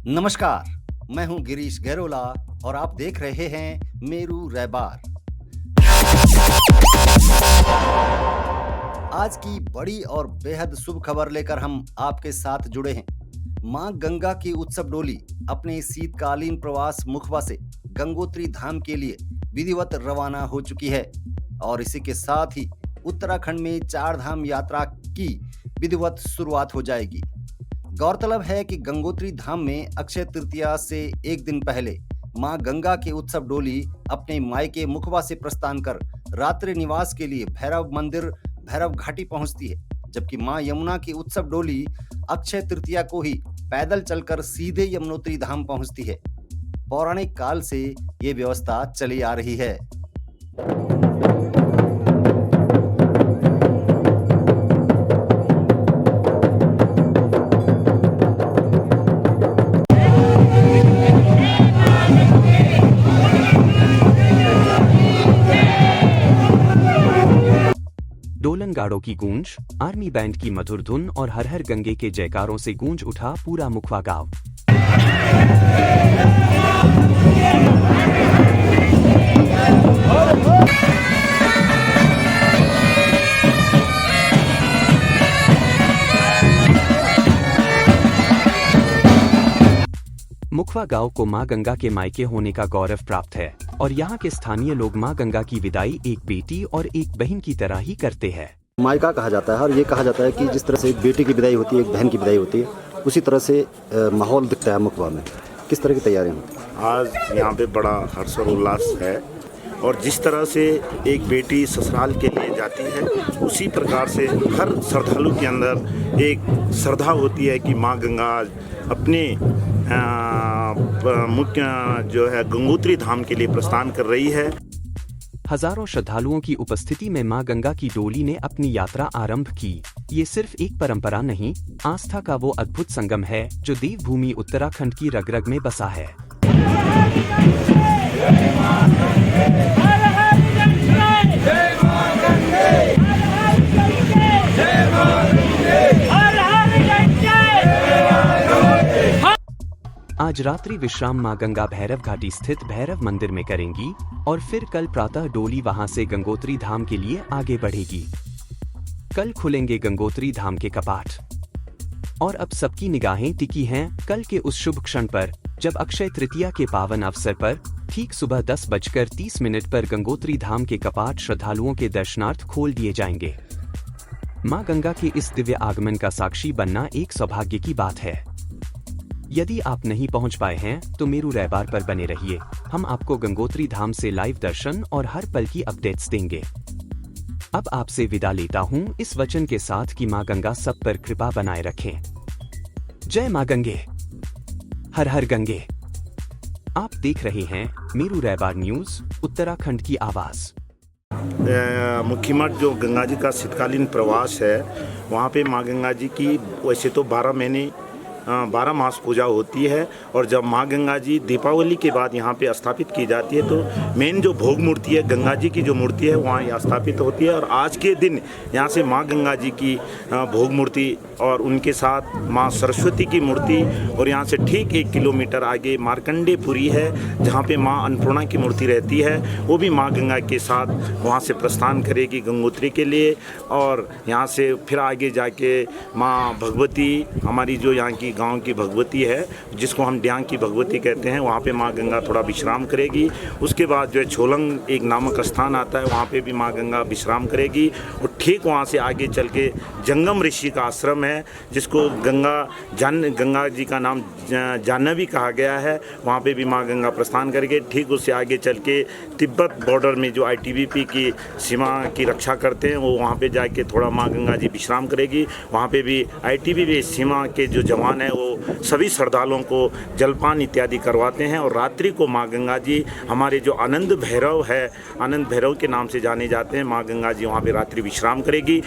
नमस्कार, मैं हूं गिरीश गैरोला और आप देख रहे हैं मेरू रैबार। आज की बड़ी और बेहद शुभ खबर लेकर हम आपके साथ जुड़े हैं। मां गंगा की उत्सव डोली अपने शीतकालीन प्रवास मुखबा से गंगोत्री धाम के लिए विधिवत रवाना हो चुकी है और इसी के साथ ही उत्तराखंड में चार धाम यात्रा की विधिवत शुरुआत हो जाएगी। गौरतलब है कि गंगोत्री धाम में अक्षय तृतीया से एक दिन पहले मां गंगा की उत्सव डोली अपने मायके मुखबा से प्रस्थान कर रात्रि निवास के लिए भैरव मंदिर भैरव घाटी पहुंचती है, जबकि मां यमुना की उत्सव डोली अक्षय तृतीया को ही पैदल चलकर सीधे यमुनोत्री धाम पहुंचती है। पौराणिक काल से ये व्यवस्था चली आ रही है। डोलन गाड़ों की गूंज, आर्मी बैंड की मधुर धुन और हर हर गंगे के जयकारों से गूंज उठा पूरा मुखवा गांव। मुखवा गांव को मां गंगा के मायके होने का गौरव प्राप्त है और यहाँ के स्थानीय लोग मां गंगा की विदाई एक बेटी और एक बहन की तरह ही करते हैं। मायका कहा जाता है और ये कहा जाता है कि जिस तरह से एक बेटी की विदाई होती है, एक बहन की विदाई होती है, उसी तरह से माहौल दिखता है मुखबा में। किस तरह की तैयारियां होती हैं? आज यहाँ पे बड़ा हर्ष और उल्लास है और जिस तरह से एक बेटी ससुराल के लिए जाती है उसी प्रकार से हर श्रद्धालु के अंदर एक श्रद्धा होती है कि माँ गंगा अपने मुख्य जो है गंगोत्री धाम के लिए प्रस्थान कर रही है। हजारों श्रद्धालुओं की उपस्थिति में मां गंगा की डोली ने अपनी यात्रा आरंभ की। ये सिर्फ एक परंपरा नहीं, आस्था का वो अद्भुत संगम है जो देवभूमि उत्तराखंड की रग रग में बसा है। आज रात्रि विश्राम मां गंगा भैरव घाटी स्थित भैरव मंदिर में करेंगी और फिर कल प्रातः डोली वहां से गंगोत्री धाम के लिए आगे बढ़ेगी। कल खुलेंगे गंगोत्री धाम के कपाट और अब सबकी निगाहें टिकी हैं कल के उस शुभ क्षण पर जब अक्षय तृतीया के पावन अवसर पर ठीक सुबह 10:30 पर गंगोत्री धाम के कपाट श्रद्धालुओं के दर्शनार्थ खोल दिए जाएंगे। मां गंगा के इस दिव्य आगमन का साक्षी बनना एक सौभाग्य की बात है। यदि आप नहीं पहुंच पाए हैं तो मेरू रैबार पर बने रहिए। हम आपको गंगोत्री धाम से लाइव दर्शन और हर पल की अपडेट्स देंगे। अब आपसे विदा लेता हूं इस वचन के साथ कि मां गंगा सब पर कृपा बनाए रखें। जय मां गंगे, हर हर गंगे। आप देख रहे हैं मेरू रैबार न्यूज, उत्तराखंड की आवाज। मुखी मठ जो गंगा जी का शीतकालीन प्रवास है वहाँ पे माँ गंगा जी की वैसे तो 12 मास पूजा होती है और जब माँ गंगा जी दीपावली के बाद यहाँ पे स्थापित की जाती है तो मेन जो भोग मूर्ति है गंगा जी की जो मूर्ति है वहाँ यहाँ स्थापित होती है और आज के दिन यहाँ से माँ गंगा जी की भोग मूर्ति और उनके साथ माँ सरस्वती की मूर्ति और यहाँ से ठीक 1 किलोमीटर आगे मार्कंडेयपुरी है जहाँ पे माँ अन्नपूर्णा की मूर्ति रहती है, वो भी माँ गंगा के साथ वहाँ से प्रस्थान करेगी गंगोत्री के लिए। और यहाँ से फिर आगे जाके माँ भगवती, हमारी जो यहाँ की गांव की भगवती है जिसको हम ड्यांग की भगवती कहते हैं, वहाँ पे माँ गंगा थोड़ा विश्राम करेगी। उसके बाद जो है छोलंग एक नामक स्थान आता है वहाँ पे भी माँ गंगा विश्राम करेगी और ठीक वहाँ से आगे चल के जंगम ऋषि का आश्रम है जिसको गंगा जी का नाम जाह्नवी कहा गया है, वहाँ पे भी माँ गंगा प्रस्थान करके ठीक उससे आगे चल के तिब्बत बॉर्डर में जो ITBP की सीमा की रक्षा करते हैं वो वहाँ पे जाके थोड़ा माँ गंगा जी विश्राम करेगी। वहाँ पे भी ITBP सीमा के जो जवान हैं वो सभी श्रद्धालुओं को जलपान इत्यादि करवाते हैं और रात्रि को माँ गंगा जी हमारे जो आनंद भैरव है, आनंद भैरव के नाम से जाने जाते हैं, माँ गंगा जी वहाँ पे रात्रि विश्राम करेगी।